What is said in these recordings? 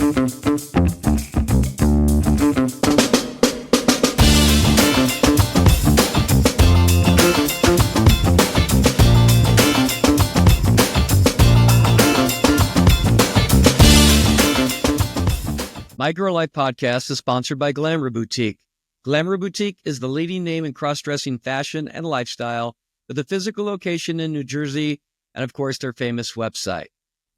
My Girl Life podcast is sponsored by Glamour Boutique. Glamour Boutique is the leading name in cross-dressing fashion and lifestyle with a physical location in New Jersey and, of course, their famous website.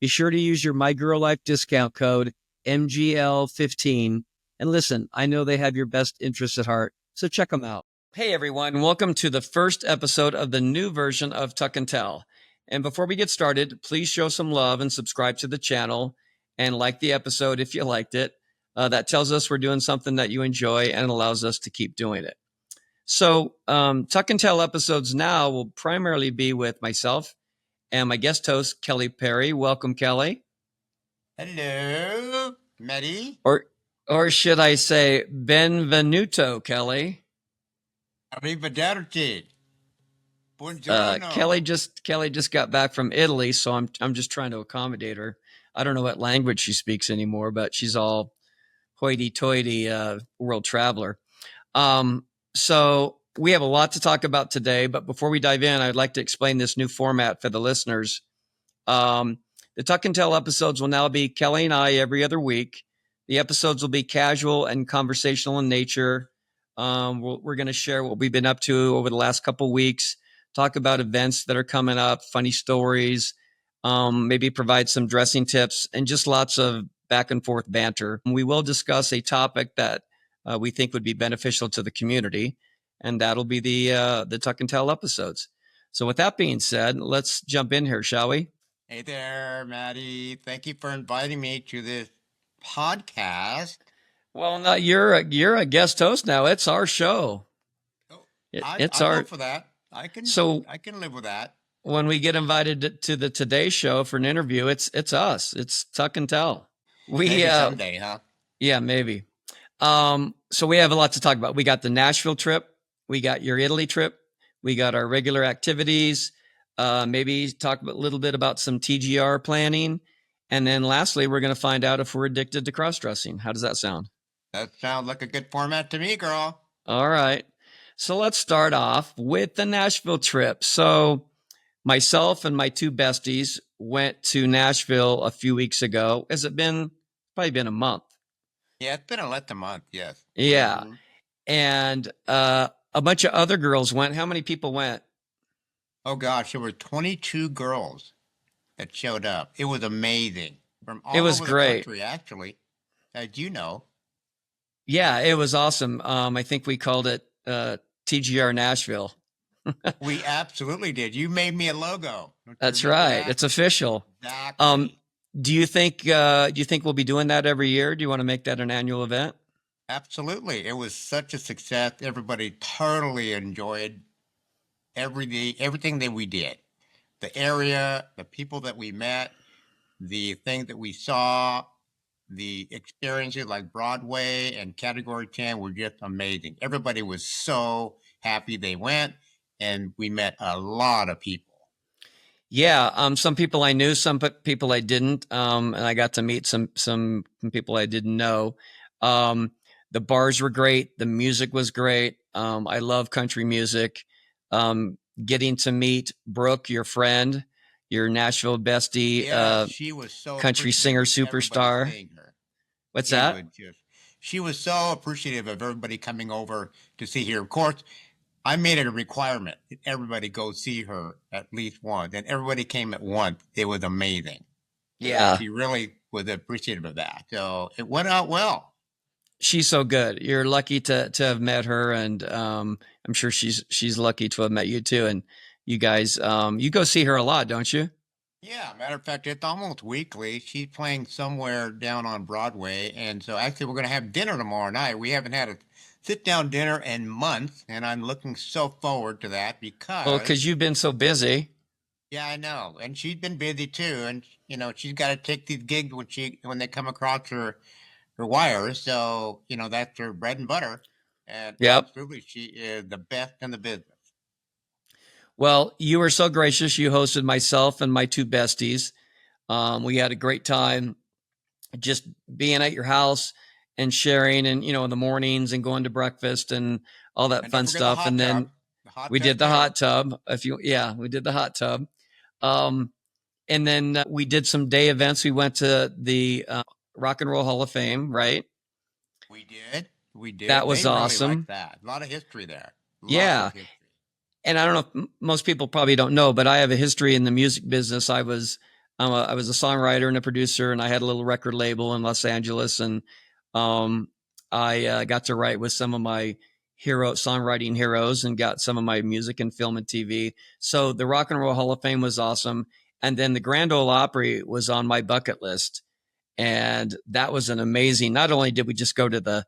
Be sure to use your My Girl Life discount code MGL15. And listen, I know they have your best interests at heart, so check them out. Hey, everyone. Welcome to the first episode of the new version of Tuck and Tell. And before we get started, please show some love and subscribe to the channel and like the episode if you liked it. That tells us we're doing something that you enjoy and allows us to keep doing it. So Tuck and Tell episodes now will primarily be with myself and my guest host, Kelli Perry. Welcome, Kelli. Hello, Maddie. Or should I say benvenuto, Kelli? Arrivederci. Buongiorno. Kelli just got back from Italy, so I'm just trying to accommodate her. I don't know what language she speaks anymore, but she's all hoity-toity world traveler. So we have a lot to talk about today, but before we dive in, I'd like to explain this new format for the listeners. The Tuck and Tell episodes will now be Kelli and I every other week. The episodes will be casual and conversational in nature. We're going to share what we've been up to over the last couple of weeks, talk about events that are coming up, funny stories, maybe provide some dressing tips, and just lots of back and forth banter. We will discuss a topic that we think would be beneficial to the community, and that'll be the Tuck and Tell episodes. So with that being said, let's jump in here, shall we? Hey there, Maddie. Thank you for inviting me to this podcast. Well, no, you're a guest host now. It's our show. I'll go for that. I can live with that. When we get invited to the Today Show for an interview, it's us. It's Tuck and Tell. Maybe someday, huh? Yeah, maybe. So we have a lot to talk about. We got the Nashville trip. We got your Italy trip. We got our regular activities. Maybe talk a little bit about some TGR planning. And then lastly, we're going to find out if we're addicted to cross-dressing. How does that sound? That sounds like a good format to me, girl. All right. So let's start off with the Nashville trip. So myself and my two besties went to Nashville a few weeks ago. Has it been? Probably been a month. Yeah, it's been less than a month, yes. Yeah. Mm-hmm. And a bunch of other girls went. How many people went? Oh, gosh, there were 22 girls that showed up. It was amazing. From all over the country, actually, as you know. Yeah, it was awesome. I think we called it TGR Nashville. We absolutely did. You made me a logo. That's right. It's official. Exactly. Do you think we'll be doing that every year? Do you want to make that an annual event? Absolutely. It was such a success. Everybody totally enjoyed everything that we did. The area, the people that we met, the things that we saw, the experiences like Broadway and Category 10 were just amazing. Everybody was so happy they went, and we met a lot of people. Yeah, some people I knew, some people I didn't, and I got to meet some people I didn't know. The bars were great. The music was great. I love country music. Getting to meet Brooke, your friend, your Nashville bestie, she was so country singer superstar. What's that? She was so appreciative of everybody coming over to see her. Of course, I made it a requirement that everybody go see her at least once, and everybody came at once. It was amazing. Yeah. She really was appreciative of that. So it went out well. She's so good. You're lucky to have met her, and I'm sure she's lucky to have met you too. And you guys, you go see her a lot, don't you? Yeah, matter of fact, it's almost weekly. She's playing somewhere down on Broadway, and so actually we're going to have dinner tomorrow night. We haven't had a sit-down dinner in months, and I'm looking so forward to that because you've been so busy. Yeah, I know, and she's been busy too, and she's got to take these gigs when they come across her wires. So that's her bread and butter, and absolutely, she is the best in the business. Well, you were so gracious. You hosted myself and my two besties. We had a great time. just being at your house and sharing, and in the mornings and going to breakfast and all that And don't fun forget the stuff. hot And tub. then The hot we did tub the too. hot tub. We did the hot tub. Um, and then we did some day events. We went to the Rock and Roll Hall of Fame, right? We did. We That did. was They really like awesome. that. A lot of history there. Lots Yeah. of history. And I don't know if most people probably don't know, but I have a history in the music business. I was a songwriter and a producer, and I had a little record label in Los Angeles, and um, I got to write with some of my songwriting heroes, and got some of my music in film and TV. So the Rock and Roll Hall of Fame was awesome, and then the Grand Ole Opry was on my bucket list, and that was an amazing. Not only did we just go to the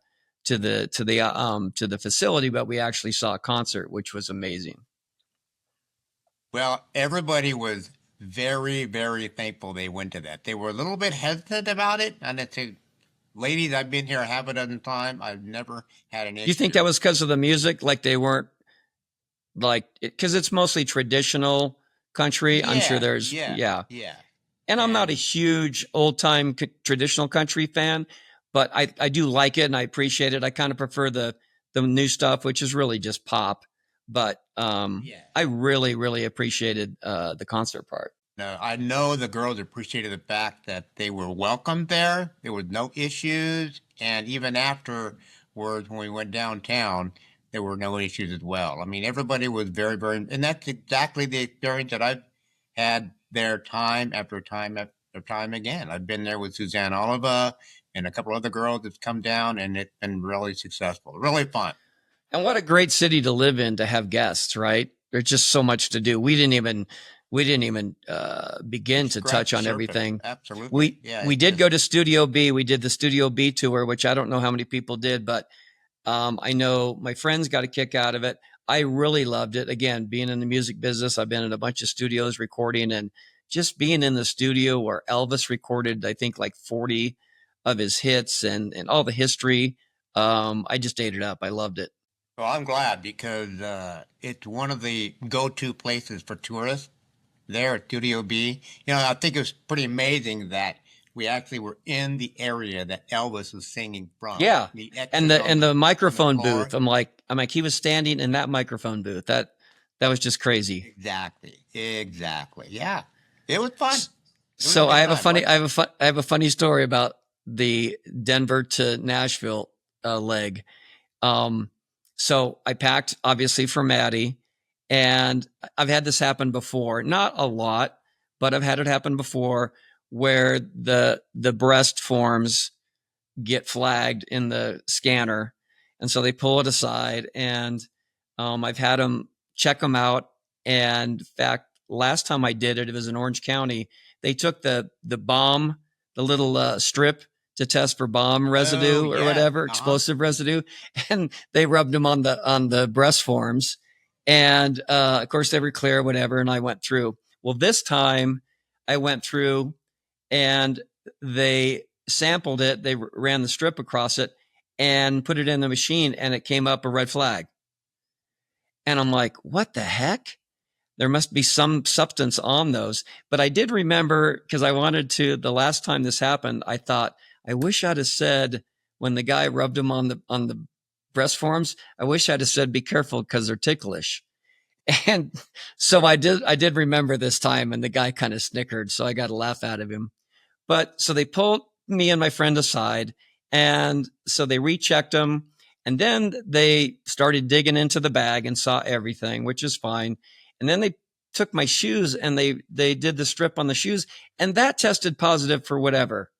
facility, but we actually saw a concert, which was amazing. Well, everybody was very, very thankful they went to that. They were a little bit hesitant about it. And I said, ladies, I've been here half a dozen times. I've never had an You think that issue. was because of the music? Like they weren't like, because it's mostly traditional country. I'm sure Yes, there's, yes, yeah. yes. And I'm not a And huge old time traditional country fan, but I do like it and I appreciate it. I kind of prefer the new stuff, which is really just pop. But yeah, I really, really appreciated the concert part. no, I know the girls appreciated the fact that they were welcomed there. There was no issues. And even afterwards, when we went downtown, there were no issues as well. I mean, everybody was very, very, and that's exactly the experience that I've had there time after time after time again. I've been there with Suzanne Oliva and a couple other girls that's come down, and it's been really successful, really fun. And what a great city to live in to have guests, right? There's just so much to do. We didn't even We begin to scratched touch the on surface. everything. Absolutely. We Yeah, we it's did just, go to Studio B. We did the Studio B tour, which I don't know how many people did, but I know my friends got a kick out of it. I really loved it. Again, being in the music business, I've been in a bunch of studios recording, and just being in the studio where Elvis recorded, I think like 40 of his hits, and all the history. I just ate it up. I loved it. well, I'm glad because it's one of the go-to places for tourists there at Studio B. I think it was pretty amazing that we actually were in the area that Elvis was singing from. Yeah. The And extras the on and the the on the microphone floor. booth. I'm like he was standing in that microphone booth. That was just crazy. Exactly. Exactly. Yeah. It was fun. It was a So good time, wasn't it? I have a funny story about the Denver to Nashville leg. Um, so I packed obviously for Maddie, and I've had this happen before. Not a lot, but I've had it happen before where the breast forms get flagged in the scanner. And so they pull it aside, and I've had them check them out. And in fact, last time I did it, it was in Orange County. They took the bomb, the little strip to test for bomb Oh, residue or yes. whatever, Uh-huh. explosive residue, and they rubbed them on the breast forms. And of course, they were clear, whatever. And I went through. Well, this time I went through, and they sampled it. They ran the strip across it and put it in the machine, and it came up a red flag. And I'm like, what the heck? There must be some substance on those. But I did remember, because I wanted to, the last time this happened, I thought, I wish I'd have said, when the guy rubbed them on the breast forms, I wish I'd have said, be careful because they're ticklish. And so I did remember this time, and the guy kind of snickered. So I got a laugh out of him. But so they pulled me and my friend aside, and so they rechecked them, and then they started digging into the bag and saw everything, which is fine. And then they took my shoes, and they did the strip on the shoes, and that tested positive for whatever.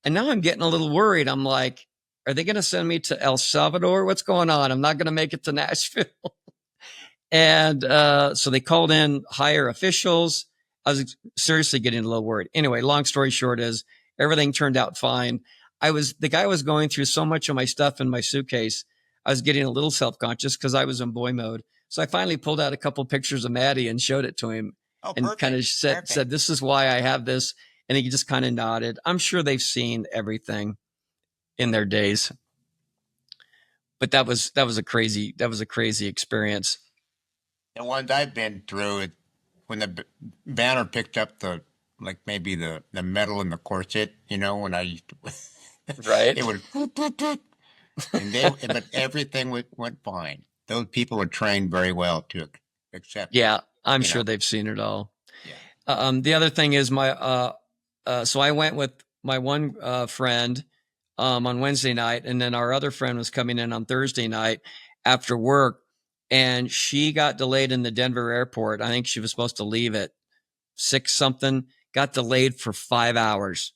And now I'm getting a little worried. I'm like, are they going to send me to El Salvador? What's going on? I'm not going to make it to Nashville. And so they called in higher officials. I was seriously getting a little worried. Anyway, long story short is everything turned out fine. The guy was going through so much of my stuff in my suitcase. I was getting a little self-conscious because I was in boy mode. So I finally pulled out a couple pictures of Maddie and showed it to him, Oh, and kind perfect. of said, Perfect. this is why I have this. And he just kind of nodded. I'm sure they've seen everything in their days, but that was a crazy experience. The ones I've been through, when the banner picked up the like maybe the metal in the corset, when I used to, Right. it would, but everything went fine. Those people were trained very well to accept it, Yeah, I'm you sure know. they've seen it all. Yeah. The other thing is so I went with my one friend on Wednesday night, and then our other friend was coming in on Thursday night after work, and she got delayed in the Denver airport. I think she was supposed to leave at 6 something, got delayed for 5 hours.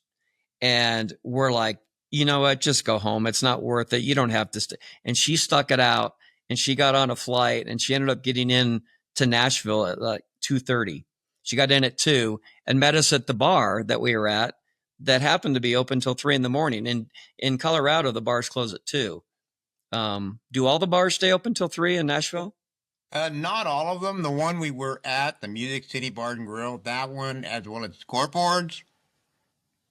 And we're like, you know what? Just go home. It's not worth it. You don't have to stay. And she stuck it out, and she got on a flight, and she ended up getting in to Nashville at like 2:30. She got in at 2 and met us at the bar that we were at that happened to be open till 3 in the morning. And in Colorado, the bars close at 2. Do all the bars stay open till 3 in Nashville? Not all of them. The one we were at, the Music City Bar and Grill, that one, as well as Scoreboards,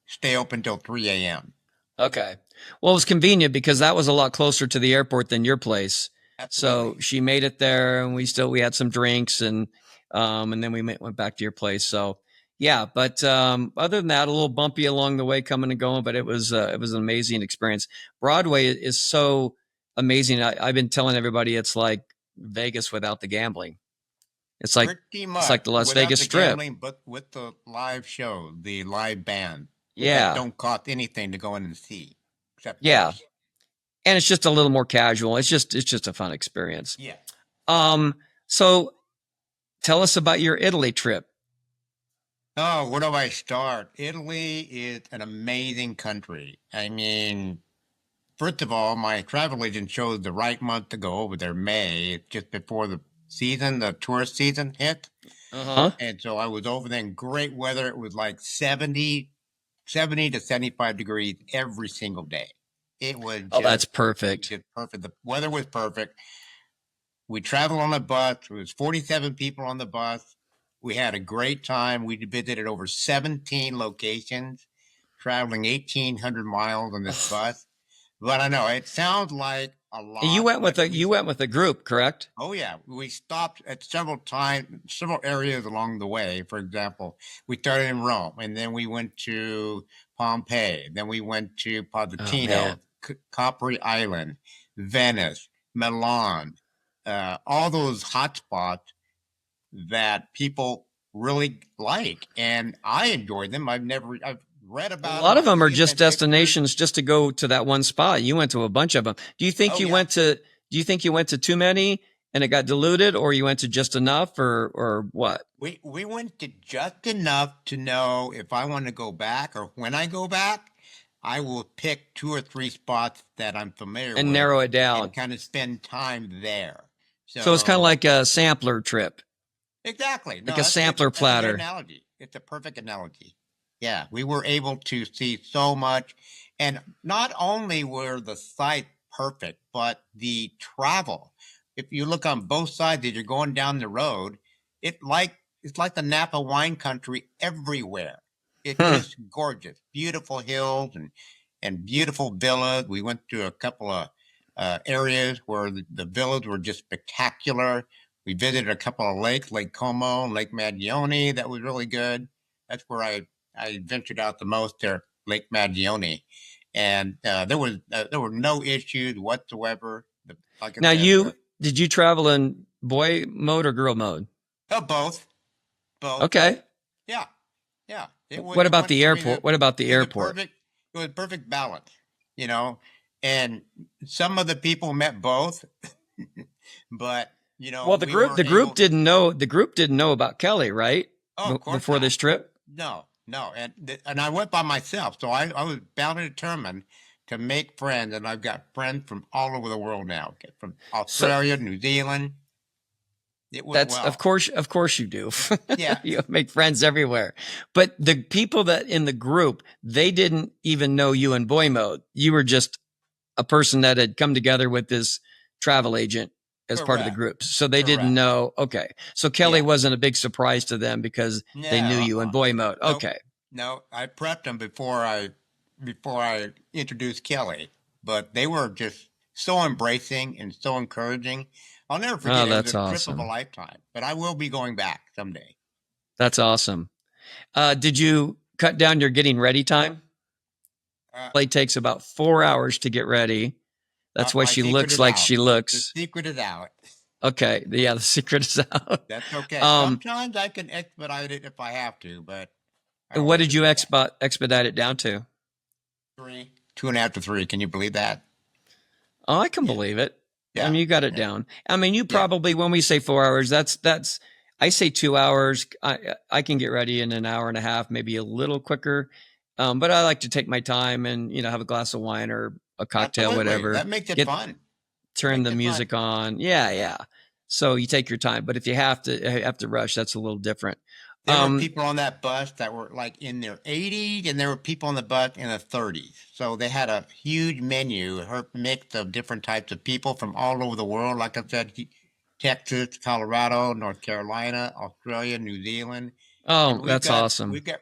stay open till 3 a.m. Okay. Well, it was convenient because that was a lot closer to the airport than your place. So Absolutely. she made it there, and we had some drinks, and then we went back to your place. So yeah, but other than that, a little bumpy along the way coming and going, but it was an amazing experience. Broadway is so amazing. I've been telling everybody it's like Vegas without the gambling. It's like Pretty it's like much the Las without Vegas the Strip. gambling, but with the live show, the live band that Yeah, don't cost anything to go in and see, except yeah, tickets. and it's just a little more casual. It's just a fun experience. Yeah. Um, so tell us about your Italy trip. Oh, where do I start? Italy is an amazing country. I mean, first of all, my travel agent chose the right month to go over there, May. It's just before the tourist season hit. Uh-huh. And so I was over there in great weather. It was like 70 to 75 degrees every single day. It was Oh, that's just, perfect. just perfect. The weather was perfect. We traveled on a bus. It was 47 people on the bus. We had a great time. We visited over 17 locations, traveling 1,800 miles on this bus. But I know it sounds like a You lot, went with but a you went with a group, correct? oh yeah, we stopped at several areas along the way. For example, we started in Rome, and then we went to Pompeii. Then we went to Oh Positano, man. Capri Island, Venice, Milan, all those hot spots that people really like, and I enjoyed them. I've read A about lot them. of I've them are seen them just in pictures. destinations just to go to that one spot. You went to a bunch of them. Oh yeah, Do you think you went to too many and it got diluted, or you went to just enough, or what? we went to just enough to know if I want to go back or when I go back, I will pick two or three spots that I'm familiar And with narrow it and down. kind of spend time there. So it's kind of So like a sampler trip, exactly. like No, a sampler that's a good platter. analogy. It's a perfect analogy. Yeah, we were able to see so much, and not only were the sites perfect, but the travel. If you look on both sides as you're going down the road, it like it's like the Napa wine country everywhere. It's Hmm. just gorgeous, beautiful hills and beautiful villas. We went to a couple of areas where the villas were just spectacular. We visited a couple of lakes, Lake Como, Lake Maggiore. That was really good. That's where I ventured out the most there, Lake Maggiore, and there were no issues whatsoever. Like I Now said, did you travel in boy mode or girl mode? both, both. Okay. Yeah, yeah. What It about went. the I mean, airport? What about the it was a airport? perfect. It was perfect balance, you know. And some of the people met both, but Well, we were able. the group didn't know about Kelly, right? Oh, of course Before not. this trip. No, no, and I went by myself, so I was bound and determined to make friends, and I've got friends from all over the world now, okay, from So Australia, New Zealand. It went that's well. of course you do. Yeah, You make friends everywhere. But the people that in the group, they didn't even know you in boy mode. You were just a person that had come together with this travel agent as part of the correct, group. So they didn't correct. know. Okay. So Kelly Yeah, wasn't a big surprise to them because they knew no, you in boy mode. nope, Okay. no. I prepped them before I introduced Kelly, but they were just so embracing and so encouraging. I'll never Oh, forget it. It was that's a trip of a awesome. lifetime, but I will be going back someday. That's awesome. Did you cut down your getting ready time? Uh, Play takes about 4 hours to get ready. That's why my she secret looks is like out. she The looks. secret is out. Okay. Yeah, the secret is out. That's okay. Um, Sometimes I can expedite it if I have to, but I don't what like did to you do that. expedite it down to? 2.5 to 3. Can you believe that? Oh, I can Yeah. believe it. I Yeah. mean, you got it Yeah. down. I mean, you Yeah. probably, when we say 4 hours, that's, I say 2 hours. I can get ready in an hour and a half, maybe a little quicker. But I like to take my time and, have a glass of wine or a cocktail, Absolutely. whatever, That makes it get, fun. turn Makes the it fun. music on. Yeah. Yeah. So you take your time, but if you have to rush, that's a little different. There were people on that bus that were like in their 80s, and there were people on the bus in their 30s. So they had a huge menu, a mix of different types of people from all over the world. Like I said, Texas, Colorado, North Carolina, Australia, New Zealand, and Oh, we've that's got awesome. we've got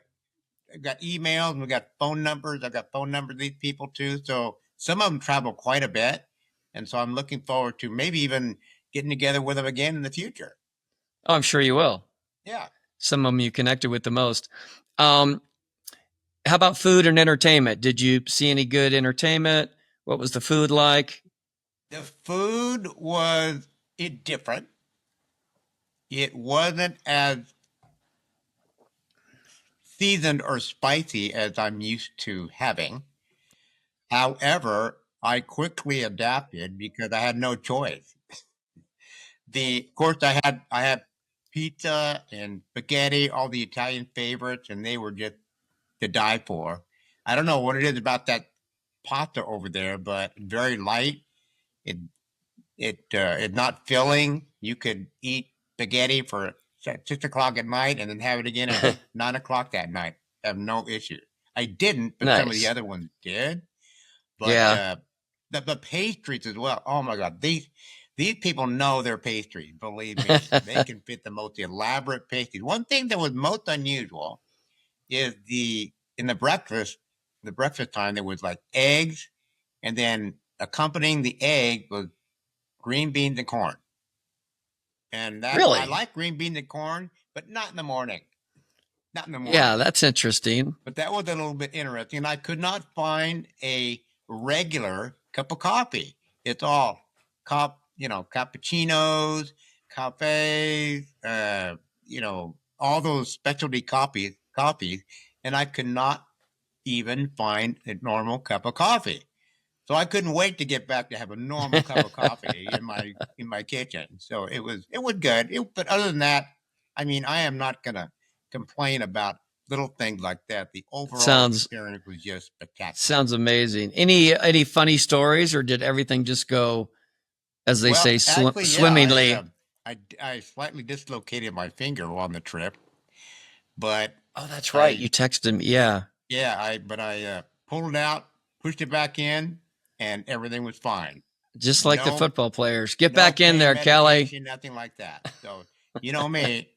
got emails, and we got phone numbers. I got phone numbers of these people too. So some of them travel quite a bit, and so I'm looking forward to maybe even getting together with them again in the future. Oh, I'm sure you will. Yeah. Some of them you connected with the most. Um, how about food and entertainment? Did you see any good entertainment? What was the food like? The food was different. It wasn't as seasoned or spicy as I'm used to having. However, I quickly adapted because I had no choice. Of course, I had pizza and spaghetti, all the Italian favorites, and they were just to die for. I don't know what it is about that pasta over there, but very light. It it's not filling. You could eat spaghetti for 6 o'clock at night and then have it again at 9 o'clock that night. Have no issue. I didn't, but some of the Nice. other ones did. But Yeah. the pastries as well. Oh my God, these people know their pastries. Believe me, they can fit the most elaborate pastries. One thing that was most unusual is in the breakfast time there was like eggs, and then accompanying the egg was green beans and corn. And I Really? like green beans and corn, but not in the morning. Not in the Yeah, morning. that's interesting. But that was a little bit interesting. I could not find a regular cup of coffee. It's all cappuccinos, cafes, all those specialty coffees, and I could not even find a normal cup of coffee. So I couldn't wait to get back to have a normal cup of coffee in my kitchen. So it was good. But other than that, I mean, I am not gonna complain about little things like that. The overall sounds experience was just spectacular. sounds amazing. Any funny stories, or did everything just go, as they Well, say, actually, yeah, swimmingly? I slightly dislocated my finger on the trip, but Oh, that's right. I You texted me. Yeah. yeah I pulled it out, pushed it back in, and everything was fine. Just like the No football players. Get No back in pain there, Kelly. medication, nothing like that. So, you know me,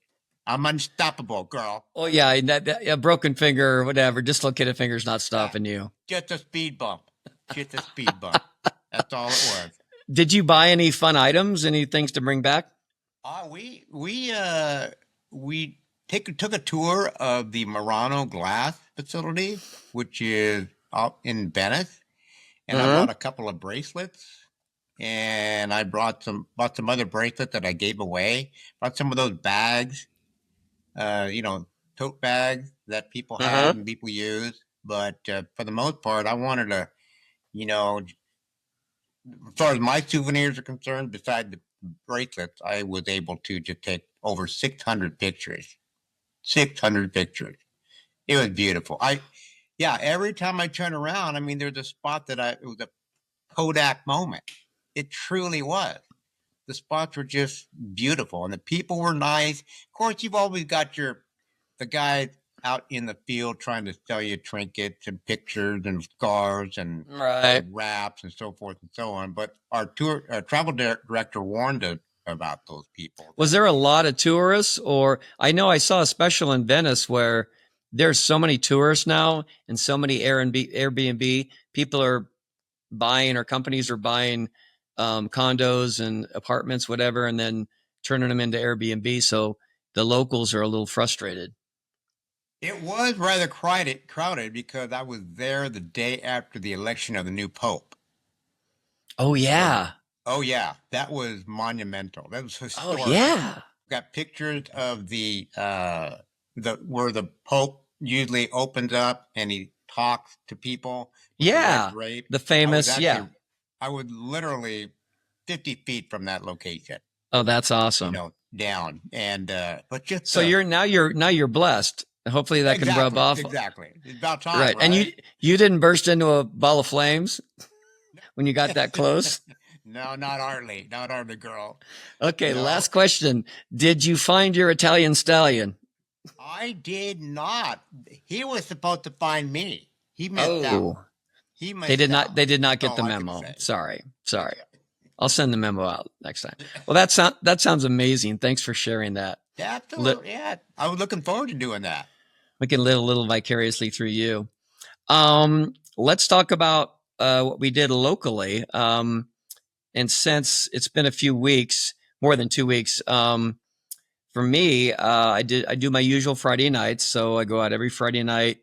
I'm unstoppable, girl. Oh yeah, a broken finger or whatever, dislocated finger's not Yeah, stopping you. just a speed bump. Just a speed bump. That's all it was. Did you buy any fun items? Any things to bring back? We took a tour of the Murano glass facility, which is out in Venice, and I Uh-huh. bought a couple of bracelets, and I bought some other bracelets that I gave away. Bought some of those bags, tote bags that people Uh-huh. have and people use. But for the most part, I wanted to, you know, as far as my souvenirs are concerned, besides the bracelets, I was able to just take over 600 pictures. 600 pictures. It was beautiful. Yeah, every time I turn around, I mean, there's a spot it was a Kodak moment. It truly was. The spots were just beautiful, and the people were nice. Of course, you've always got the guys out in the field trying to sell you trinkets and pictures and scarves and Right. wraps and so forth and so on. But our travel director warned us about those people. Was That there a lot of tourists? Or I know I saw a special in Venice where there's so many tourists now and so many Airbnb. People are buying, or companies are buying condos and apartments, whatever, and then turning them into Airbnb. So the locals are a little frustrated. It was rather crowded because I was there the day after the election of the new pope. Oh So, yeah. oh yeah, that was monumental. That was Oh historic. yeah. Got pictures of the where the pope usually opens up and he talks to people with the red Yeah. drape. The I was famous, yeah. actually, I was literally 50 feet from that location, Oh, that's awesome. down. And but just So you're blessed. Hopefully that can rub off. exactly. It's about time, Right. And right? you didn't burst into a ball of flames when you got that close? No, not hardly, not hardly, girl. Okay, last No, question. Did you find your Italian stallion? I did not. He was supposed to find me. He missed out. Oh, He missed out. they did not That's get all the I can memo. say. Sorry. Sorry. I'll send the memo out next time. Well, that sounds amazing. Thanks for sharing that. Absolutely. Yeah. I was looking forward to doing that. We can live a little vicariously through you. Let's talk about what we did locally. And since it's been a few weeks, more than 2 weeks, for me, I do my usual Friday nights. So I go out every Friday night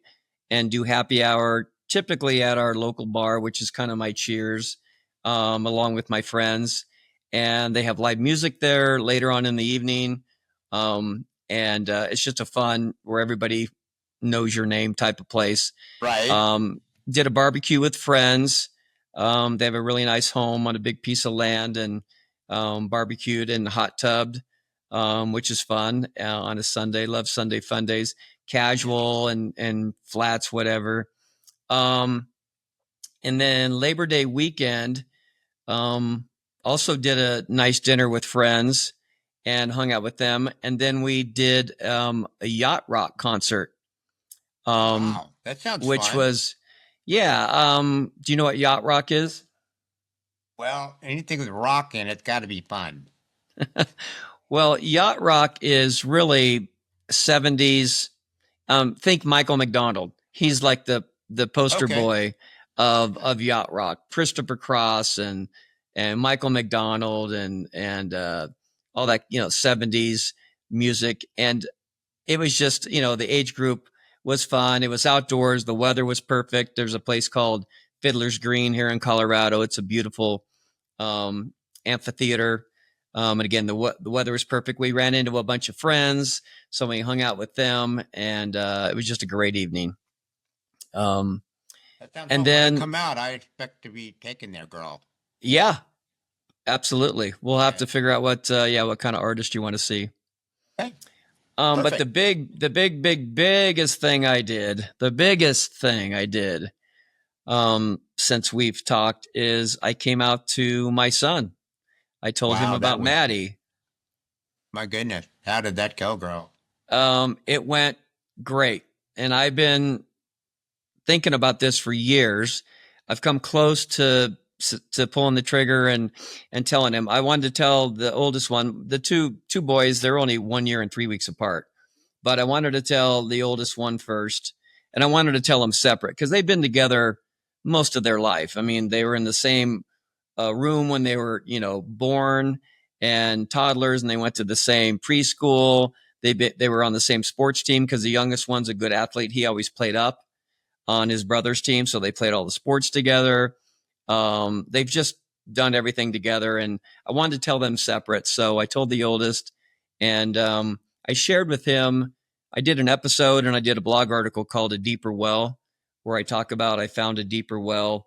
and do happy hour, typically at our local bar, which is kind of my cheers, along with my friends. And they have live music there later on in the evening. And it's just a fun where everybody knows your name type of place. Right. Um, did a barbecue with friends. They have a really nice home on a big piece of land and barbecued and hot tubbed, which is fun on a Sunday. Love Sunday fun days, casual and flats, whatever. Um, and then Labor Day weekend, um, also did a nice dinner with friends and hung out with them. And then we did a yacht rock concert, Wow. That sounds which fun. was, yeah. Do you know what yacht rock is? Well, anything with rock in it's got to be fun. Well, yacht rock is really 70s. Think Michael McDonald. He's like the poster Okay. boy of yacht rock. Christopher Cross and Michael McDonald and all that 70s music. And it was just the age group was fun. It was outdoors. The weather was perfect. There's a place called Fiddler's Green here in Colorado. It's a beautiful um, amphitheater. And again, the weather was perfect. We ran into a bunch of friends, so we hung out with them, and it was just a great evening. Um, That sounds and fun. When I then, come out, I expect to be taken there, girl. yeah, absolutely, we'll have Okay. to figure out what kind of artist you want to see. Okay. But Perfect. the biggest thing I did, since we've talked is I came out to my son. I told him Wow. That about was, Maddie. my goodness. How did that go, girl? It went great. And I've been thinking about this for years. I've come close to pulling the trigger and telling him. I wanted to tell the oldest one, the two boys, they're only 1 year and 3 weeks apart. But I wanted to tell the oldest one first, and I wanted to tell them separate because they've been together most of their life. I mean, they were in the same room when they were, born and toddlers, and they went to the same preschool. They were on the same sports team because the youngest one's a good athlete. He always played up on his brother's team, so they played all the sports together. They've just done everything together, and I wanted to tell them separate. So I told the oldest, and I shared with him. I did an episode and I did a blog article called "A Deeper Well," where I talk about I found a deeper well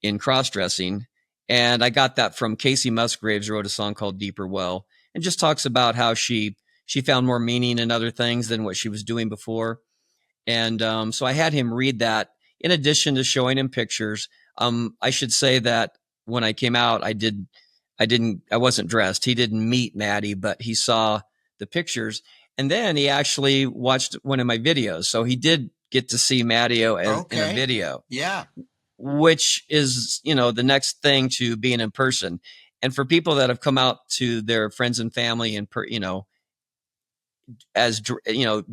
in cross-dressing, and I got that from Casey Musgraves. Wrote a song called "Deeper Well," and just talks about how she found more meaning in other things than what she was doing before. And so I had him read that in addition to showing him pictures. I should say that when I came out, I wasn't dressed. He didn't meet Maddie, but he saw the pictures. And then he actually watched one of my videos. So he did get to see Maddie in a Okay. video, Yeah. which is, the next thing to being in person. And for people that have come out to their friends and family and, as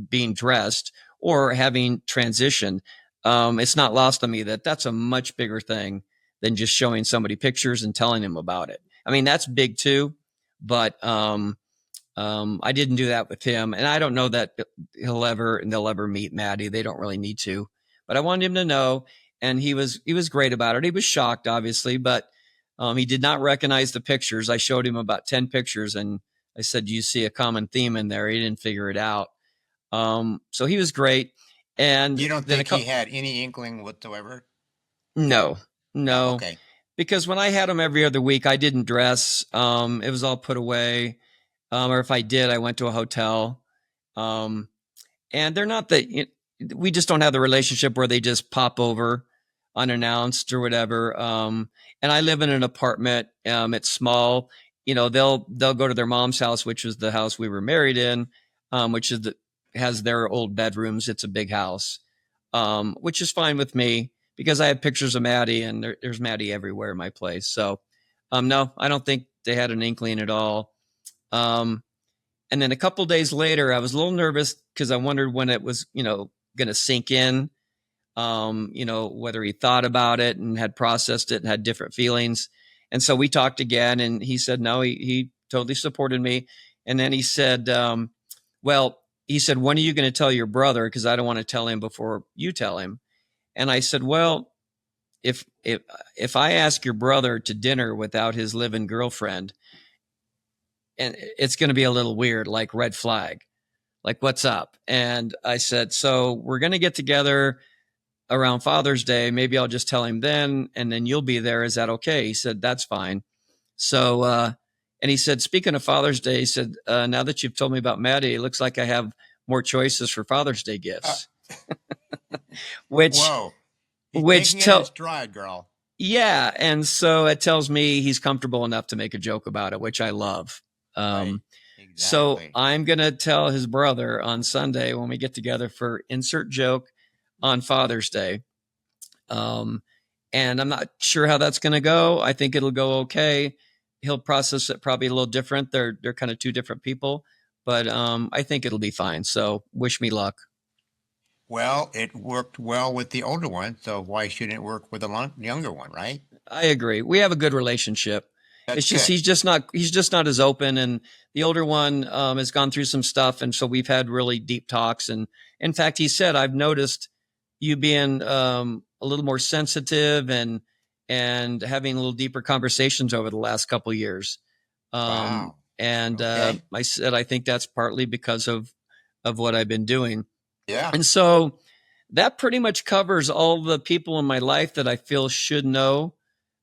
being dressed or having transitioned, it's not lost on me that that's a much bigger thing than just showing somebody pictures and telling them about it. I mean, that's big too, but I didn't do that with him, and I don't know that they'll ever meet Maddie. They don't really need to, but I wanted him to know, and he was great about it. He was shocked, obviously, but he did not recognize the pictures. I showed him about 10 pictures, and I said, "Do you see a common theme in there?" He didn't figure it out. So he was great, and You don't then think he had any inkling whatsoever? no, No. no, Okay. because when I had him every other week, I didn't dress. It was all put away. Or if I did, I went to a hotel. Um, and they're not we just don't have the relationship where they just pop over unannounced or whatever. And I live in an apartment. It's small. They'll go to their mom's house, which is the house we were married in, which has their old bedrooms. It's a big house, which is fine with me because I have pictures of Maddie, and there's Maddie everywhere in my place. So, no, I don't think they had an inkling at all. Um, and then a couple days later, I was a little nervous because I wondered when it was, going to sink in, whether he thought about it and had processed it and had different feelings. And so we talked again, and he said, no, he totally supported me. And then he said, when are you going to tell your brother? Because I don't want to tell him before you tell him. And I said, well, if I ask your brother to dinner without his live-in girlfriend, and it's going to be a little weird, like red flag, like what's up? And I said, so we're going to get together around Father's Day. Maybe I'll just tell him then, and then you'll be there. Is that okay? He said, that's fine. So, and he said, speaking of Father's Day, he said, now that you've told me about Maddie, it looks like I have more choices for Father's Day gifts, which, Whoa. He's taking it in stride, girl. Yeah. And so it tells me he's comfortable enough to make a joke about it, which I love. Right. Exactly. So I'm going to tell his brother on Sunday when we get together for insert joke on Father's Day. And I'm not sure how that's going to go. I think it'll go okay. He'll process it probably a little different. They're kind of two different people, but I think it'll be fine. So wish me luck. Well, it worked well with the older one, so why shouldn't it work with the younger one, right? I agree. We have a good relationship. That's it's just good. he's just not as open, and the older one has gone through some stuff, and so we've had really deep talks. And in fact, he said, "I've noticed you being a little more sensitive and having a little deeper conversations over the last couple of years." Wow. And Okay. I said, I think that's partly because of what I've been doing. Yeah. And so that pretty much covers all the people in my life that I feel should know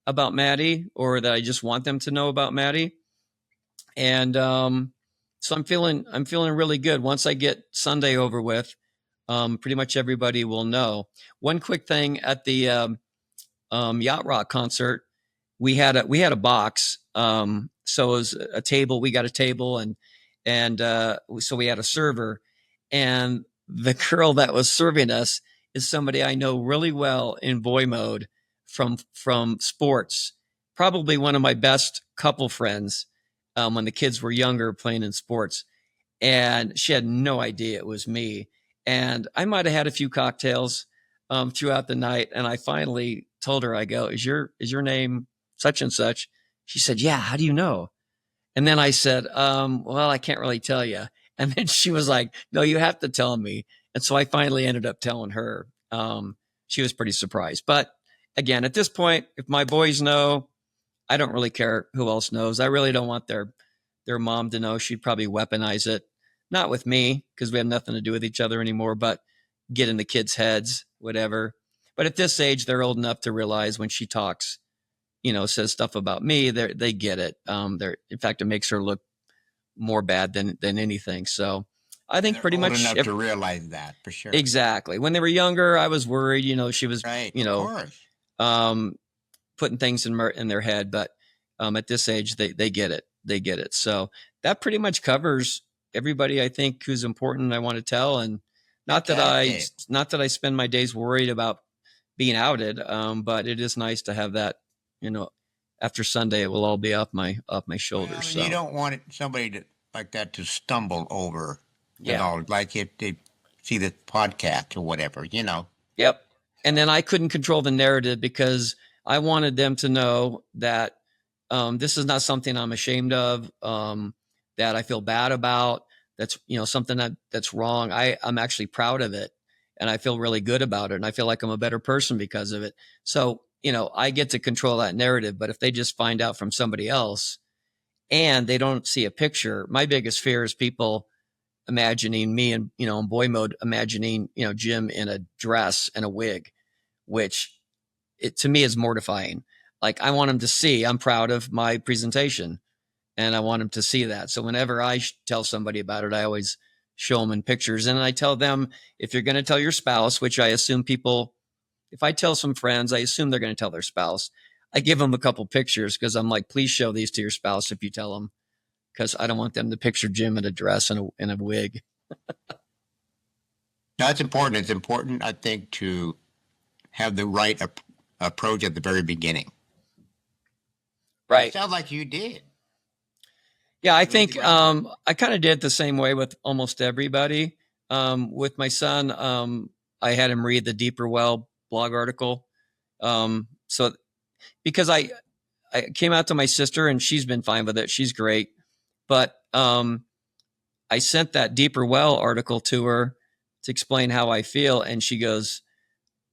about Maddie, or that I just want them to know about Maddie. And so I'm feeling really good. Once I get Sunday over with, pretty much everybody will know. One quick thing at the Yacht Rock concert, we had a box. So it was a table. We got a table, and so we had a server, and the girl that was serving us is somebody I know really well in boy mode from sports. Probably one of my best couple friends when the kids were younger playing in sports. And she had no idea it was me. And I might have had a few cocktails throughout the night. And I finally told her, I go, is your name such and such? She said, yeah, how do you know? And then I said, well, I can't really tell you. And then she was like, no, you have to tell me. And so I finally ended up telling her. She was pretty surprised. But again, at this point, if my boys know, I don't really care who else knows. I really don't want their mom to know. She'd probably weaponize it. Not with me, because we have nothing to do with each other anymore, but get in the kids' heads, whatever. But at this age, they're old enough to realize when she talks, says stuff about me, they get it. In fact, it makes her look more bad than anything. So I think pretty old much enough to realize that for sure. Exactly. When they were younger, I was worried. She was, right, of course. Putting things in their head. But at this age, they get it. They get it. So that pretty much covers everybody, I think, who's important. I want to tell, and not that I spend my days worried about being outed. But it is nice to have that. After Sunday, it will all be off my shoulders. Well, so you don't want somebody like that to stumble over. Yeah. Like if they see the podcast or whatever. Yep. And then I couldn't control the narrative because I wanted them to know that this is not something I'm ashamed of. that I feel bad about, that's, something that's wrong, I'm actually proud of it, and I feel really good about it, and I feel like I'm a better person because of it. So, I get to control that narrative. But if they just find out from somebody else and they don't see a picture, my biggest fear is people imagining me and, in boy mode, imagining, Jim in a dress and a wig, which to me is mortifying. Like, I want them to see I'm proud of my presentation, and I want them to see that. So whenever I tell somebody about it, I always show them in pictures. And I tell them, if you're going to tell your spouse, which I assume people, if I tell some friends, I assume they're going to tell their spouse. I give them a couple pictures because I'm like, please show these to your spouse if you tell them, because I don't want them to picture Jim in a dress and a wig. That's important. It's important, I think, to have the right approach at the very beginning. Right. It sounds like you did. Yeah, I think I kind of did the same way with almost everybody. With my son, I had him read the Deeper Well blog article. So because I came out to my sister, and she's been fine with it. She's great. But I sent that Deeper Well article to her to explain how I feel. And she goes,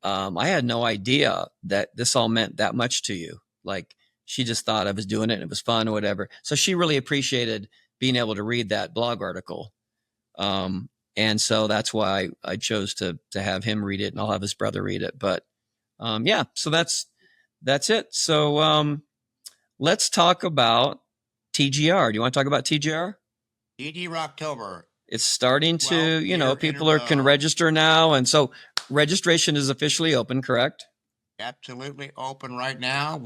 I had no idea that this all meant that much to you. Like, she just thought I was doing it and it was fun or whatever. So she really appreciated being able to read that blog article. And so that's why I chose to have him read it, and I'll have his brother read it. But yeah, so that's it. So let's talk about TGR. Do you want to talk about TGR? TGRocktober. It's starting to, people can register now. And so registration is officially open, correct? Absolutely open right now.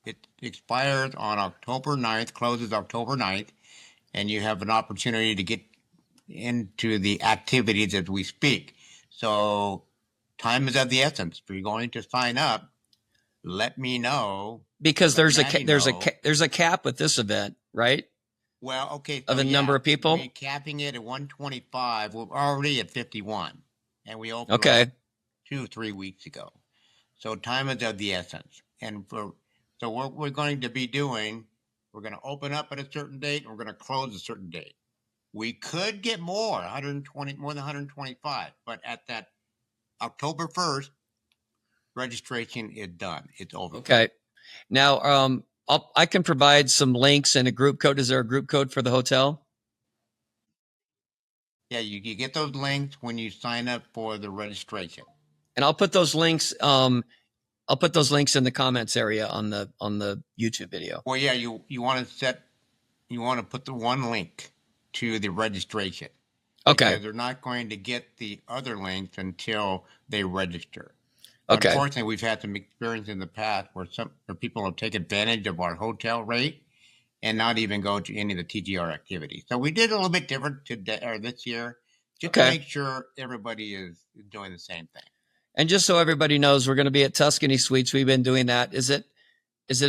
It expires on October 9th, closes October 9th, and you have an opportunity to get into the activities as we speak. So time is of the essence. If you're going to sign up, let me know. Because there's a cap with this event, right? Well, okay. So of the number of people? We're capping it at 125. We're already at 51. And we opened 2-3 weeks ago. So time is of the essence. And so what we're going to be doing, we're going to open up at a certain date, and we're going to close a certain date. We could get more than 125, but at that October 1st, registration is done. It's over. Okay. Now, I can provide some links and a group code. Is there a group code for the hotel? Yeah, you get those links when you sign up for the registration. And I'll put those links. I'll put those links in the comments area on the YouTube video. Well, yeah, you want to put the one link to the registration. Okay. Because they're not going to get the other links until they register. Okay. Unfortunately, we've had some experience in the past where people have taken advantage of our hotel rate and not even go to any of the TGR activities. So we did a little bit different this year, just to make sure everybody is doing the same thing. And just so everybody knows, we're going to be at Tuscany Suites. We've been doing that. Has it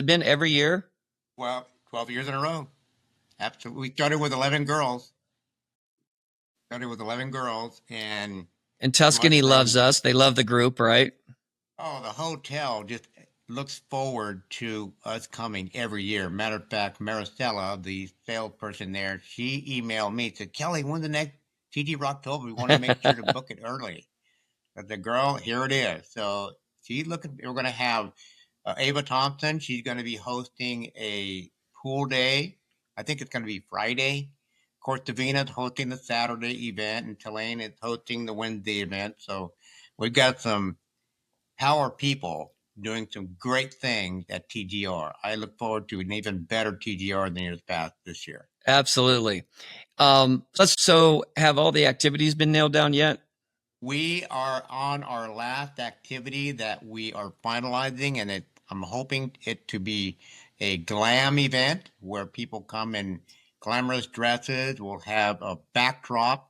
been every year? Well, 12 years in a row. Absolutely. We started with 11 girls. And Tuscany loves us. They love the group, right? Oh, the hotel just looks forward to us coming every year. Matter of fact, Maricela, the salesperson there, she emailed me, said, Kelly, when's the next TGRocktober? We want to make sure to book it early. But the girl, here it is. So she's looking, we're going to have Ava Thompson. She's going to be hosting a pool day. I think it's going to be Friday. Of course, Davina's hosting the Saturday event, and Tulane is hosting the Wednesday event. So we've got some power people doing some great things at TGR. I look forward to an even better TGR than years past this year. Absolutely. So have all the activities been nailed down yet? We are on our last activity that we are finalizing, and I'm hoping it to be a glam event where people come in glamorous dresses. We'll have a backdrop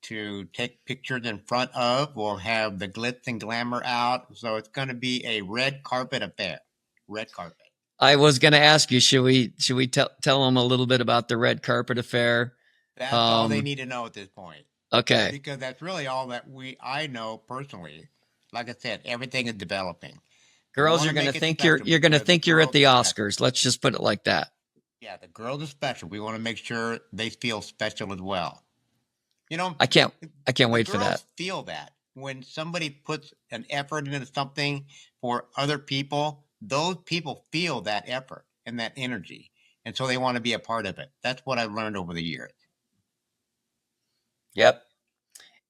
to take pictures in front of. We'll have the glitz and glamour out. So it's going to be a red carpet affair. Red carpet. I was going to ask you, should we tell them a little bit about the red carpet affair? That's all they need to know at this point. Okay. Because that's really all that I know personally. Like I said, everything is developing. Girls, you're going to think you're at the Oscars. Let's just put it like that. Yeah, the girls are special. We want to make sure they feel special as well. You know, I can't I can't the wait for that. girls feel that when somebody puts an effort into something for other people, those people feel that effort and that energy. And so they want to be a part of it. That's what I've learned over the years. Yep.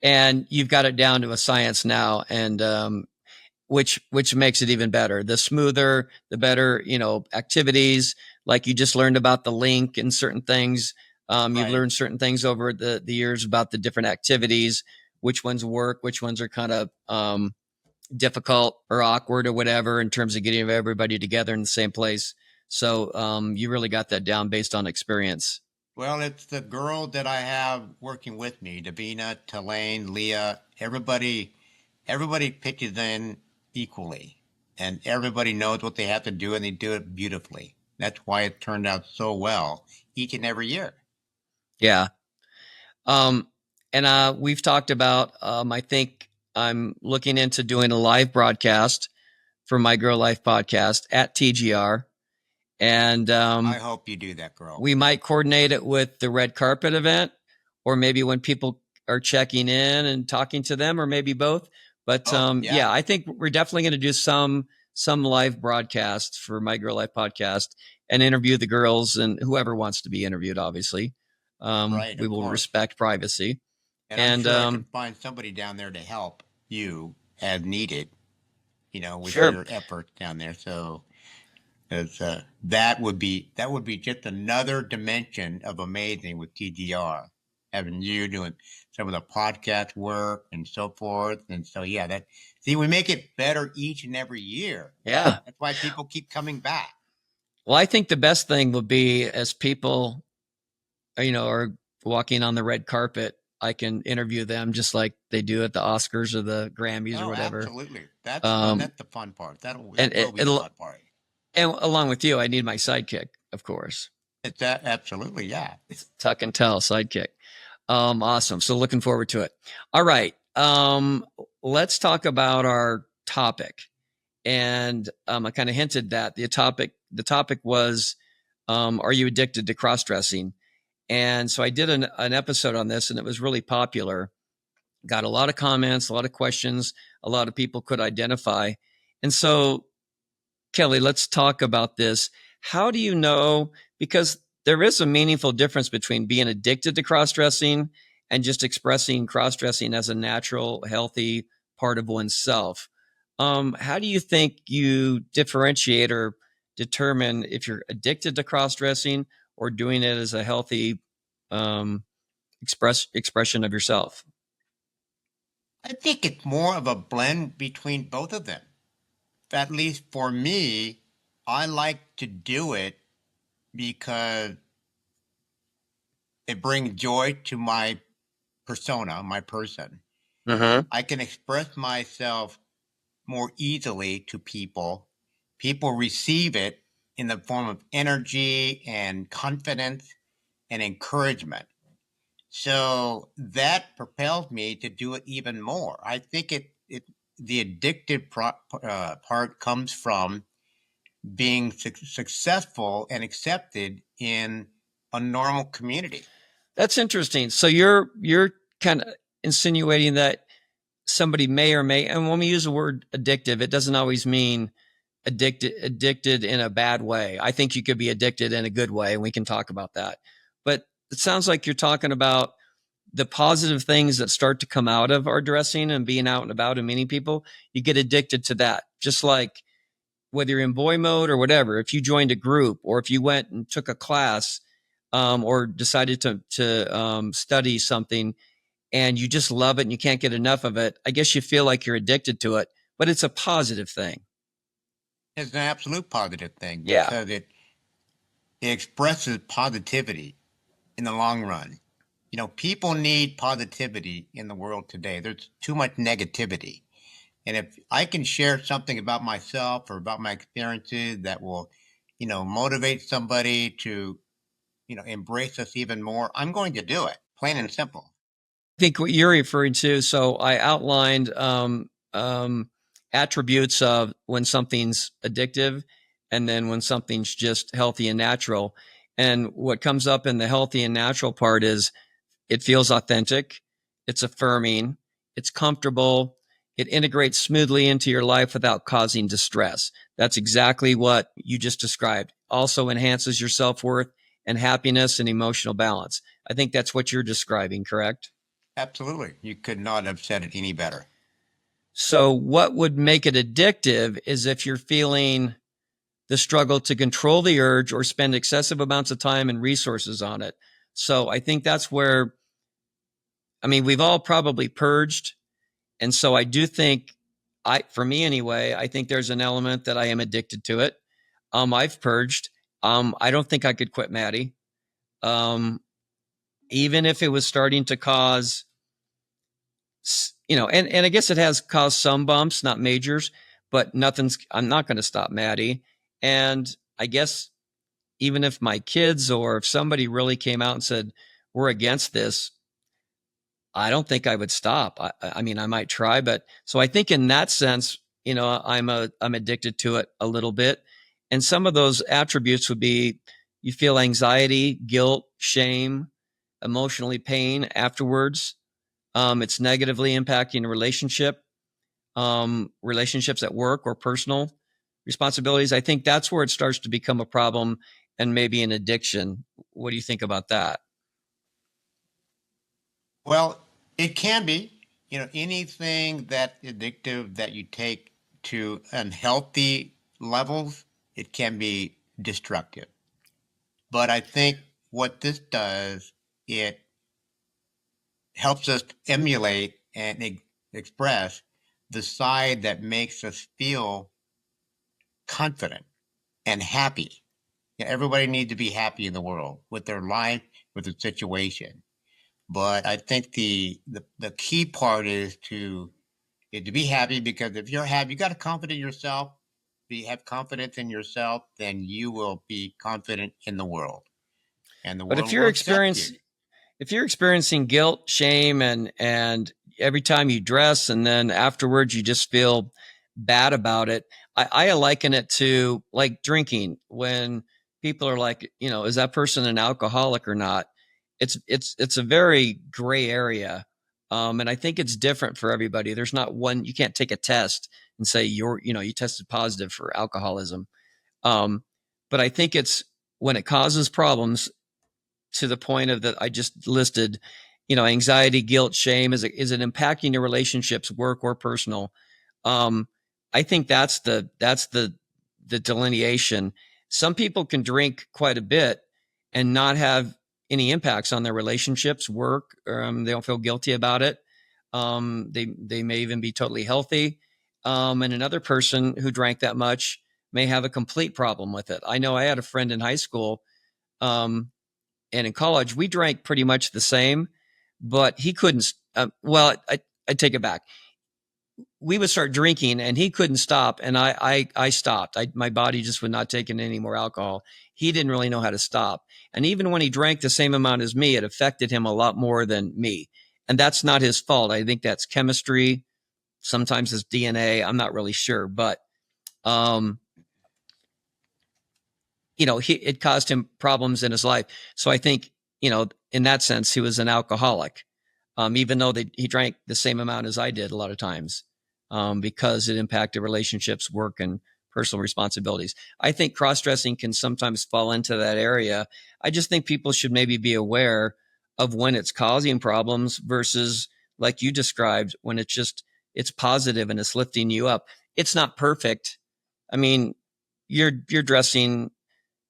And you've got it down to a science now, and which makes it even better. The smoother, the better, activities. Like you just learned about the link and certain things. You've Right. learned certain things over the years about the different activities, which ones work, which ones are kind of difficult or awkward or whatever in terms of getting everybody together in the same place. So you really got that down based on experience. Well, it's the girl that I have working with me, Davina, Tulane, Leah, everybody pitches in equally. And everybody knows what they have to do and they do it beautifully. That's why it turned out so well each and every year. Yeah. Um, and we've talked about, I think I'm looking into doing a live broadcast for My Girl Life podcast at TGR. And I hope you do that, girl. we might coordinate it with the red carpet event, or maybe when people are checking in and talking to them, or maybe both. But Yeah. I think we're definitely going to do some live broadcasts for My Girl Life podcast and interview the girls and whoever wants to be interviewed. Obviously, Right, we of will course. respect privacy. And I'm And sure I can find somebody down there to help you as needed, with sure, your efforts down there. So that would be just another dimension of amazing with TGR, having you doing some of the podcast work and so forth. And so yeah, we make it better each and every year. yeah. That's why people keep coming back. Well, I think the best thing would be as people, are walking on the red carpet, I can interview them just like they do at the Oscars or the Grammys or Oh, whatever. absolutely. That's fun. Um, That's the fun part. and That will be the fun part. and along with you, I need my sidekick, of course. It's that absolutely, yeah. Tuck and tell sidekick. Awesome. So looking forward to it. All right. Let's talk about our topic. And I kind of hinted that the topic was, are you addicted to cross dressing? And so I did an episode on this, and it was really popular. Got a lot of comments, a lot of questions, a lot of people could identify. And so, Kelly, let's talk about this. How do you know? Because there is a meaningful difference between being addicted to cross dressing and just expressing cross dressing as a natural, healthy part of oneself. How do you think you differentiate or determine if you're addicted to cross dressing or doing it as a healthy um, expression of yourself? I think it's more of a blend between both of them. At least for me, I like to do it because it brings joy to my persona, my person. Uh-huh. I can express myself more easily to people. People receive it in the form of energy and confidence and encouragement. So that propels me to do it even more. I think the addictive part comes from being successful and accepted in a normal community. That's interesting. So you're kind of insinuating that somebody may or may, and when we use the word addictive, it doesn't always mean addicted in a bad way. I think you could be addicted in a good way, and we can talk about that. But it sounds like you're talking about the positive things that start to come out of our dressing and being out and about and meeting people. You get addicted to that, just like whether you're in boy mode or whatever. If you joined a group or if you went and took a class, or decided to study something and you just love it and you can't get enough of it, I guess you feel like you're addicted to it, but it's a positive thing. It's an absolute positive thing Yeah. because it expresses positivity in the long run. People need positivity in the world today. There's too much negativity. And if I can share something about myself or about my experiences that will, motivate somebody to, embrace us even more, I'm going to do it, plain and simple. I think what you're referring to, so I outlined attributes of when something's addictive and then when something's just healthy and natural. And what comes up in the healthy and natural part is it feels authentic, it's affirming, it's comfortable, it integrates smoothly into your life without causing distress. That's exactly what you just described. Also enhances your self-worth and happiness and emotional balance. I think that's what you're describing, correct? Absolutely. You could not have said it any better. So, what would make it addictive is if you're feeling the struggle to control the urge or spend excessive amounts of time and resources on it. So, I think that's where, I mean, we've all probably purged. And so I do think for me anyway, I think there's an element that I am addicted to it. I've purged. I don't think I could quit Maddie. Um, even if it was starting to cause, and I guess it has caused some bumps, not majors, but I'm not going to stop Maddie. And I guess even if my kids or if somebody really came out and said, we're against this, I don't think I would stop. I mean, I might try, but so I think in that sense, I'm addicted to it a little bit. And some of those attributes would be you feel anxiety, guilt, shame, emotionally pain afterwards. It's negatively impacting a relationship, relationships at work or personal responsibilities. I think that's where it starts to become a problem and maybe an addiction. What do you think about that? Well, it can be, anything that addictive that you take to unhealthy levels, it can be destructive. But I think what this does, it helps us emulate and express the side that makes us feel confident and happy. Everybody needs to be happy in the world with their life, with their situation. But I think the key part is to be happy, because if you're happy, you got to confidence in yourself. If you have confidence in yourself, then you will be confident in the world, and the But world will accept you. if you're experiencing guilt, shame, and every time you dress, and then afterwards you just feel bad about it, I liken it to like drinking. When people are like, is that person an alcoholic or not? It's a very gray area, and I think it's different for everybody. There's not one. You can't take a test and say you tested positive for alcoholism. Um, but I think it's when it causes problems to the point of that I just listed, anxiety, guilt, shame, is it impacting your relationships, work or personal? Um, I think that's the delineation. Some people can drink quite a bit and not have any impacts on their relationships, work. They don't feel guilty about it. They may even be totally healthy. And another person who drank that much may have a complete problem with it. I know I had a friend in high school, um, and in college, we drank pretty much the same, but he couldn't. I take it back. We would start drinking, and he couldn't stop, and I stopped. My body just would not take in any more alcohol. He didn't really know how to stop, and even when he drank the same amount as me, it affected him a lot more than me. And that's not his fault. I think that's chemistry. Sometimes it's DNA. I'm not really sure, but um, it caused him problems in his life. So I think, in that sense, he was an alcoholic, even though he drank the same amount as I did a lot of times, because it impacted relationships, work, and personal responsibilities. I think cross-dressing can sometimes fall into that area. I just think people should maybe be aware of when it's causing problems versus, like you described, when it's positive and it's lifting you up. It's not perfect. I mean, your dressing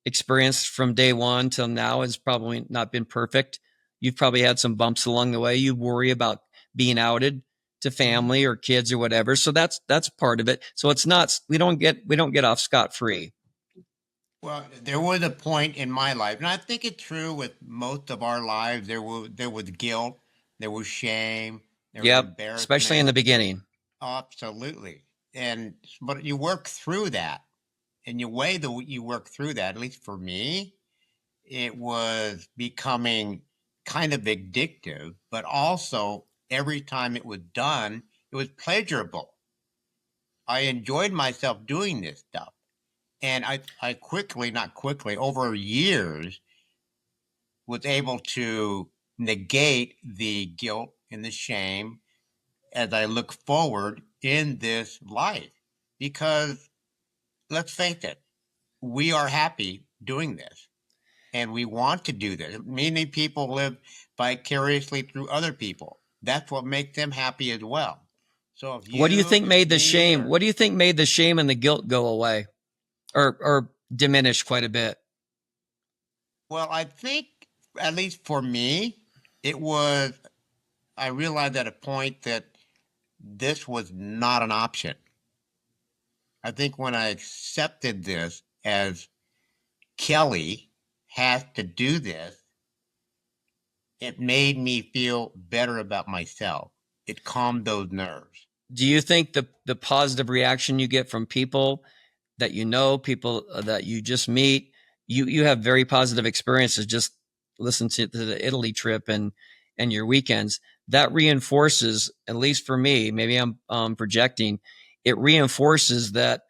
experience from day one till now has probably not been perfect. You've probably had some bumps along the way. You worry about being outed to family or kids or whatever. So that's part of it. So it's not, we don't get off scot free. Well, there was a point in my life, and I think it's true with most of our lives. There was guilt, there was shame, there was Yep. Especially in embarrassment. the beginning. Absolutely, and but you work through that, and the way that you work through that, at least for me, it was becoming kind of addictive, but also every time it was done, it was pleasurable. I enjoyed myself doing this stuff. And I quickly, not quickly, over years, was able to negate the guilt and the shame as I look forward in this life. Because let's face it, we are happy doing this and we want to do this. Many people live vicariously through other people. That's what makes them happy as well. So What do you think if made the me, shame? or What do you think made the shame and the guilt go away or diminish quite a bit? well, I think at least for me, it was, I realized at a point that this was not an option. I think when I accepted this as Kelly has to do this, it made me feel better about myself. It calmed those nerves. Do you think the positive reaction you get from people that you know, people that you just meet, you have very positive experiences. Just listen to the Italy trip and your weekends. That reinforces, at least for me, maybe I'm projecting, it reinforces that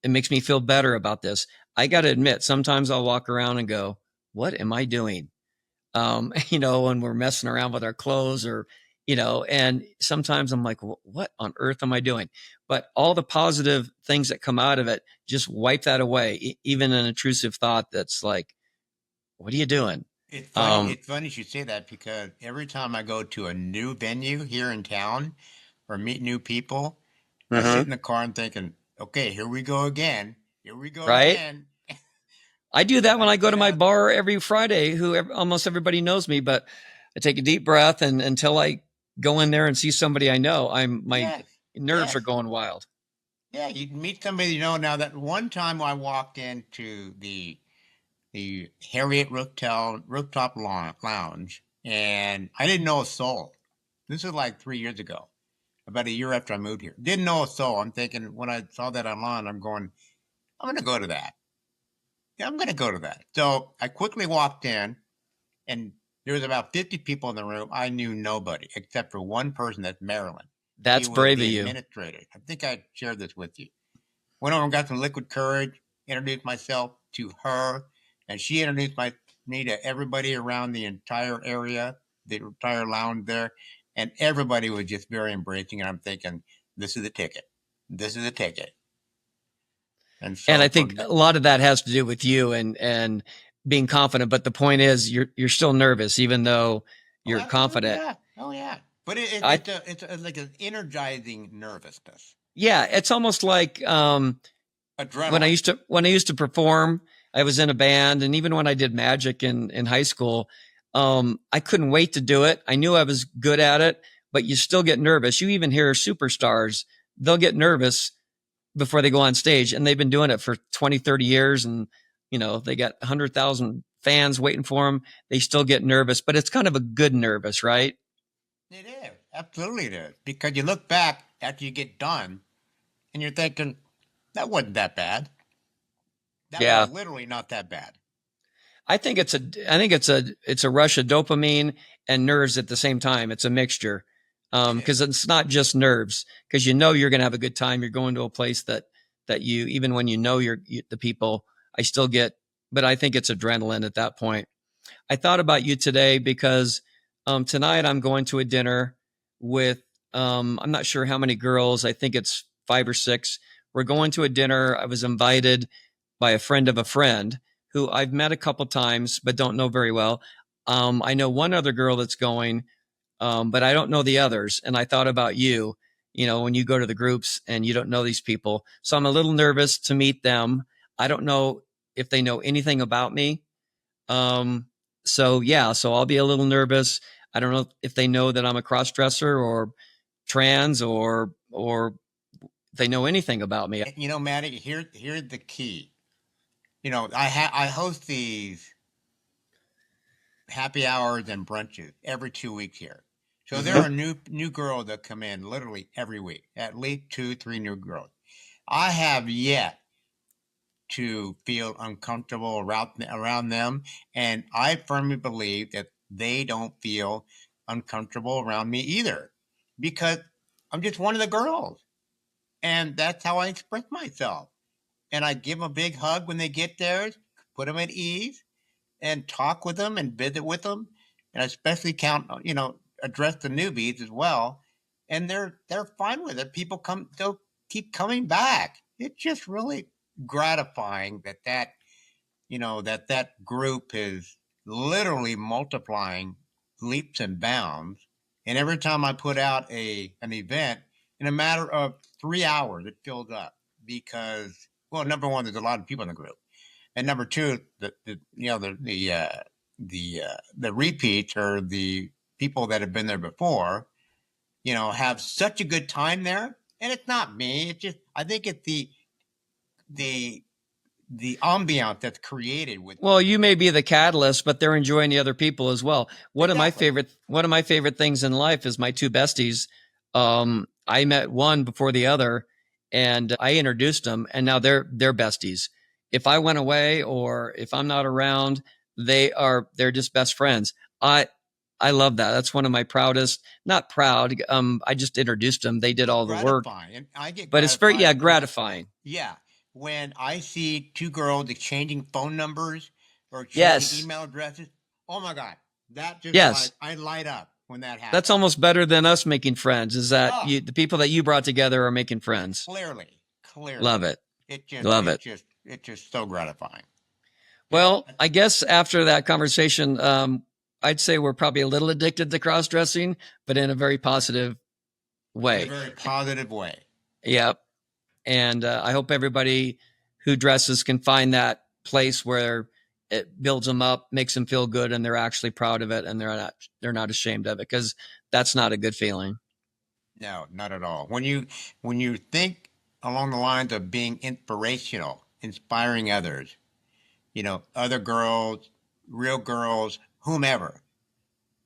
it makes me feel better about this. I got to admit, sometimes I'll walk around and go, what am I doing? When we're messing around with our clothes or, and sometimes I'm like, what on earth am I doing? But all the positive things that come out of it just wipe that away. Even an intrusive thought that's like, what are you doing? It's funny. Um, It's funny you should say that because every time I go to a new venue here in town or meet new people, I sit uh-huh. in the car and thinking, "Okay, here we go again. Here we go Right. again." I do that And when I I go to get my out. bar every Friday, almost everybody knows me, but I take a deep breath and until I go in there and see somebody I know, my Yes, nerves are yes, going wild. yeah. You meet somebody you know. Now that one time I walked into the Harriet Rooftop Lounge, and I didn't know a soul. This is like 3 years ago, about a year after I moved here. Didn't know a soul. I'm thinking when I saw that online, I'm going, I'm going to go to that. Yeah, I'm going to go to that. So I quickly walked in, and there was about 50 people in the room. I knew nobody except for one person. That's Marilyn. She That's was brave of the you. administrator. I think I shared this with you. Went over and got some liquid courage, introduced myself to her, and she introduced me to everybody around the entire area, the entire lounge there, and everybody was just very embracing. And I'm thinking, this is the ticket. This is the ticket. And And I so think a lot of that has to do with you and being confident. But the point is, you're still nervous, even though oh, you're absolutely, confident. yeah, oh yeah. But I it's like an energizing nervousness, Yeah, it's almost like adrenaline. when I used to perform. I was in a band, and even when I did magic in high school, I couldn't wait to do it. I knew I was good at it, but you still get nervous. You even hear superstars; they'll get nervous before they go on stage, and they've been doing it for 20, 30 years, and they got 100,000 fans waiting for them. They still get nervous, but it's kind of a good nervous, right? It is absolutely it is because you look back after you get done, and you're thinking that wasn't that bad. That was Yeah. literally not that bad. I think it's a rush of dopamine and nerves at the same time. It's a mixture. It is. Because it's not just nerves, because you're going to have a good time. You're going to a place that you, even when the people, I still get, but I think it's adrenaline at that point. I thought about you today because tonight I'm going to a dinner with, I'm not sure how many girls. I think it's 5 or 6. We're going to a dinner. I was invited by a friend of a friend who I've met a couple times, but don't know very well. I know one other girl that's going, but I don't know the others. And I thought about you, when you go to the groups and you don't know these people. So I'm a little nervous to meet them. I don't know if they know anything about me. Um, so yeah, so I'll be a little nervous. I don't know if they know that I'm a cross dresser or trans or they know anything about me. You know, Maddie, here's the key. You know, I host these happy hours and brunches every 2 weeks here. So there Mm-hmm. are new girls that come in literally every week, at least two, three new girls. I have yet to feel uncomfortable around them, and I firmly believe that they don't feel uncomfortable around me either, because I'm just one of the girls, and that's how I express myself. And I give them a big hug when they get there, put them at ease, and talk with them and visit with them, and especially address the newbies as well. And they're fine with it. They'll keep coming back. It's just really gratifying that group is literally multiplying leaps and bounds. And every time I put out an event, in a matter of 3 hours, it fills up because, well, number one, there's a lot of people in the group, and number two, the repeats, or the people that have been there before, have such a good time there. And it's not me. It's just, I think it's the ambiance that's created with. Well, you may be the catalyst, but they're enjoying the other people as well. One of my favorite things in life is my two besties. I met one before the other, and I introduced them, and now they're besties. If I went away or if I'm not around, they're just best friends. I love that. That's one of my proudest. Not proud. I just introduced them. They did all the work. And I get, but it's very gratifying. Yeah. When I see two girls exchanging phone numbers or exchanging email addresses, oh my God, that just I light up when that happens. That's almost better than us making friends. Is that the people that you brought together are making friends? Clearly. Love it. It's just so gratifying. Well, I guess after that conversation, I'd say we're probably a little addicted to cross-dressing, but in a very positive way. In a very positive way. Yep. And I hope everybody who dresses can find that place where it builds them up, makes them feel good, and they're actually proud of it, and they're not ashamed of it, because that's not a good feeling. No, not at all. When you think along the lines of being inspirational, inspiring others, other girls, real girls, whomever,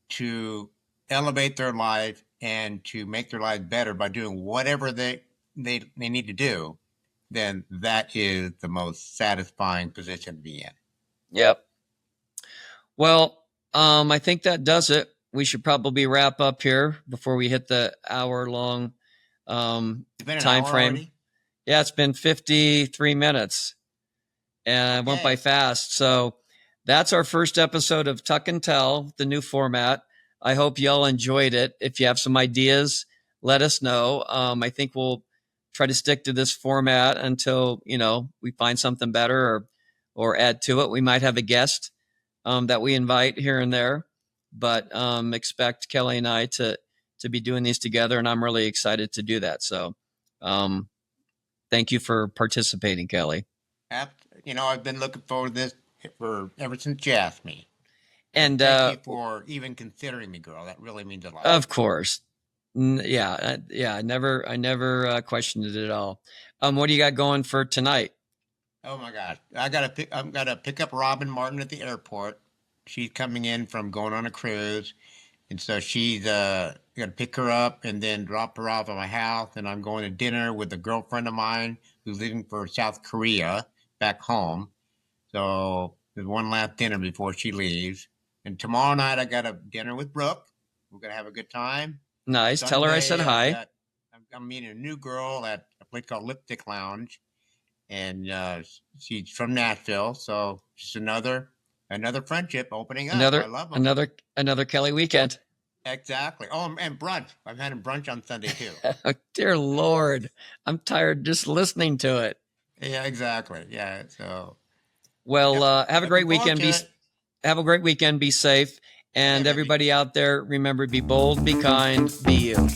to elevate their life and to make their lives better by doing whatever they need to do, then that is the most satisfying position to be in. Yep. Well, I think that does it. We should probably wrap up here before we hit the hour-long time frame. Already? Yeah, it's been 53 minutes, and it went by fast. So that's our first episode of Tuck and Tell, the new format. I hope y'all enjoyed it. If you have some ideas, let us know. I think we'll try to stick to this format until, we find something better or add to it. We might have a guest that we invite here and there, but expect Kelly and I to be doing these together, and I'm really excited to do that. So thank you for participating, Kelly. I've been looking forward to this ever since you asked me. And thank you for even considering me, girl. That really means a lot. Of course. Yeah. I never questioned it at all. What do you got going for tonight? Oh my God. I'm gotta pick up Robin Martin at the airport. She's coming in from going on a cruise. And so she's gonna pick her up and then drop her off at my house. And I'm going to dinner with a girlfriend of mine who's leaving for South Korea back home. So there's one last dinner before she leaves. And tomorrow night I got a dinner with Brooke. We're gonna have a good time. Nice. Sunday, tell her I said hi. I'm meeting a new girl at a place called Lipstick Lounge, and she's from Nashville. So just another friendship opening up. I love them. Another Kelly weekend. Exactly. Oh, and brunch. I'm having brunch on Sunday too. Dear Lord, I'm tired just listening to it. Yeah, exactly. Yeah. So. Well, have a great weekend. Have a great weekend. Be safe. And everybody out there, remember, be bold, be kind, be you.